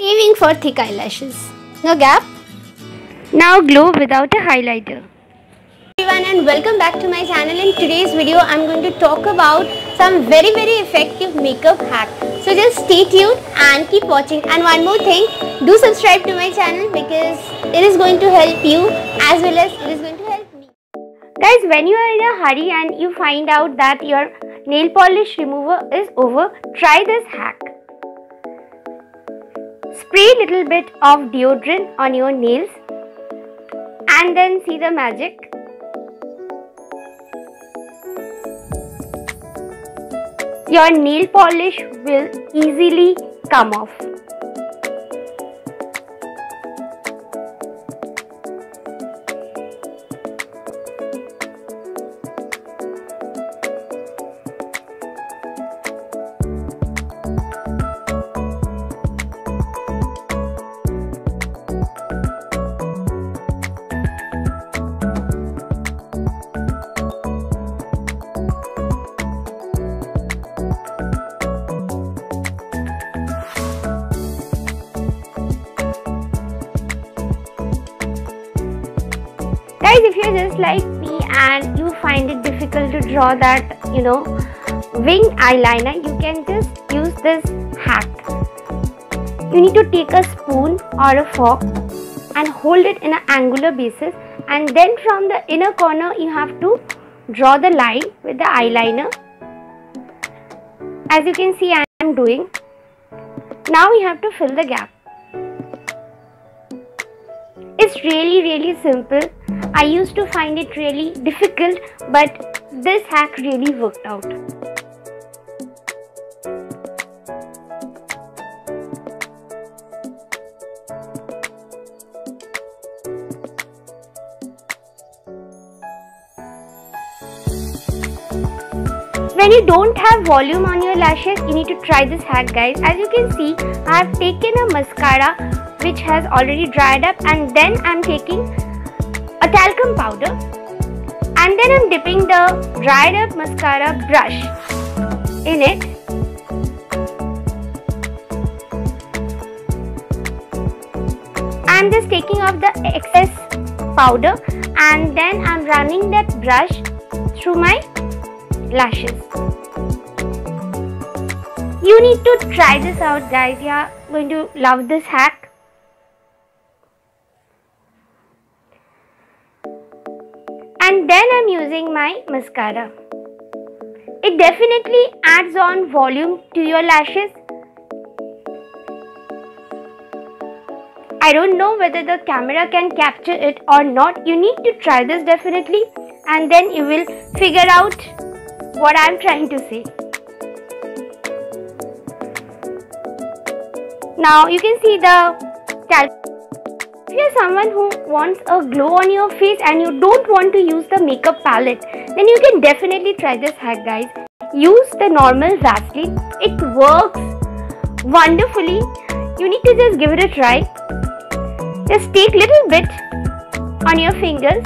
Saving for thick eyelashes. No gap. Now glow without a highlighter. Everyone, and welcome back to my channel. In today's video I'm going to talk about some very effective makeup hack. So just stay tuned and keep watching. And one more thing, do subscribe to my channel because it is going to help you as well as it is going to help me. Guys, when you are in a hurry and you find out that your nail polish remover is over, try this hack. Spray little bit of deodorant on your nails and then see the magic. Your nail polish will easily come off. Guys, if you're just like me and you find it difficult to draw that, wing eyeliner, you can just use this hack. You need to take a spoon or a fork and hold it in an angular basis, and then from the inner corner you have to draw the line with the eyeliner. As you can see, I am doing. Now we have to fill the gap. It's really simple. I used to find it really difficult, but this hack really worked out. When you don't have volume on your lashes, you need to try this hack, guys. As you can see, I have taken a mascara which has already dried up, and then I am taking a talcum powder, and then I'm dipping the dried up mascara brush in it, I'm just taking off the excess powder, and then I'm running that brush through my lashes. You need to try this out, guys. You are going to love this hack. And then I'm using my mascara. It definitely adds on volume to your lashes. I don't know whether the camera can capture it or not. You need to try this definitely, and then you will figure out what I'm trying to say. Now you can see the talcum. If you are someone who wants a glow on your face and you don't want to use the makeup palette, then you can definitely try this hack, guys. Use the normal Vaseline. It works wonderfully. You need to just give it a try. Just take little bit on your fingers,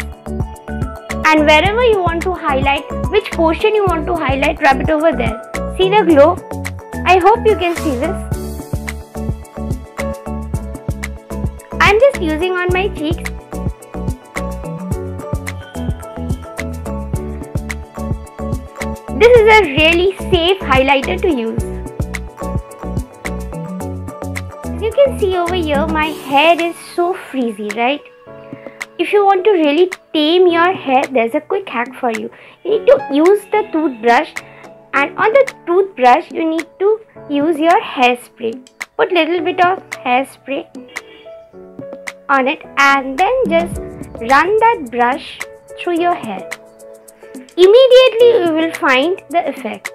and wherever you want to highlight, which portion you want to highlight, rub it over there. See the glow? I hope you can see this. I'm just using on my cheeks. This is a really safe highlighter to use. As you can see over here, my hair is so frizzy, right? If you want to really tame your hair, there's a quick hack for you. You need to use the toothbrush, and on the toothbrush you need to use your hairspray. Put little bit of hairspray on it, and then just run that brush through your hair. Immediately you will find the effect.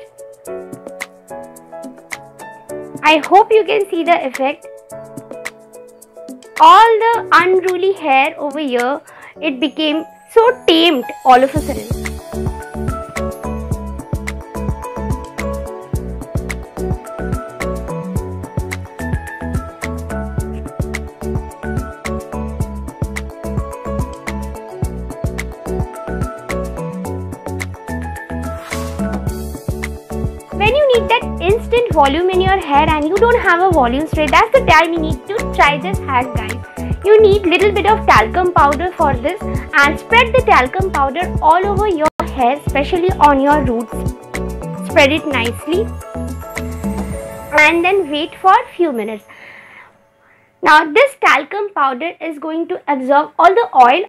I hope you can see the effect. All the unruly hair over here, it became so tamed all of a sudden. When you need that instant volume in your hair and you don't have a volume spray, that's the time you need to try this hack, guys. You need little bit of talcum powder for this, and spread the talcum powder all over your hair, especially on your roots. Spread it nicely and then wait for a few minutes. Now this talcum powder is going to absorb all the oil.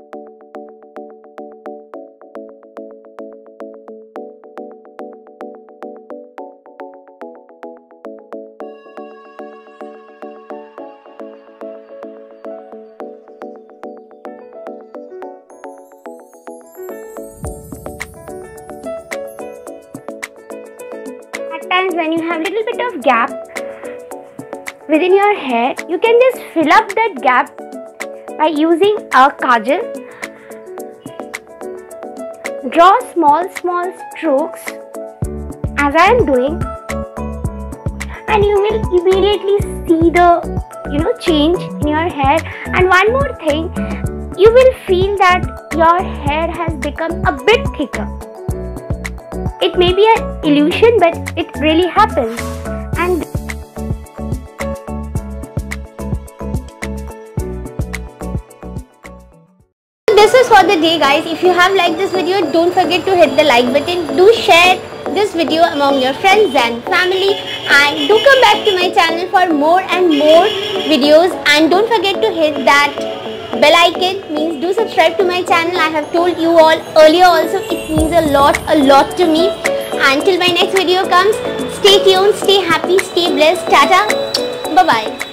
At times when you have little bit of gap within your hair, you can just fill up that gap by using a kajal. Draw small strokes as I am doing, and you will immediately see the change in your hair. And one more thing, you will feel that your hair has become a bit thicker. It may be an illusion, but it really happens. And this is for the day, guys. If you have liked this video, don't forget to hit the like button. Do share this video among your friends and family, and do come back to my channel for more and more videos. And don't forget to hit that bell icon, means do subscribe to my channel. I have told you all earlier also, it means a lot to me. Until my next video comes, stay tuned, stay happy, stay blessed. Tata, bye bye.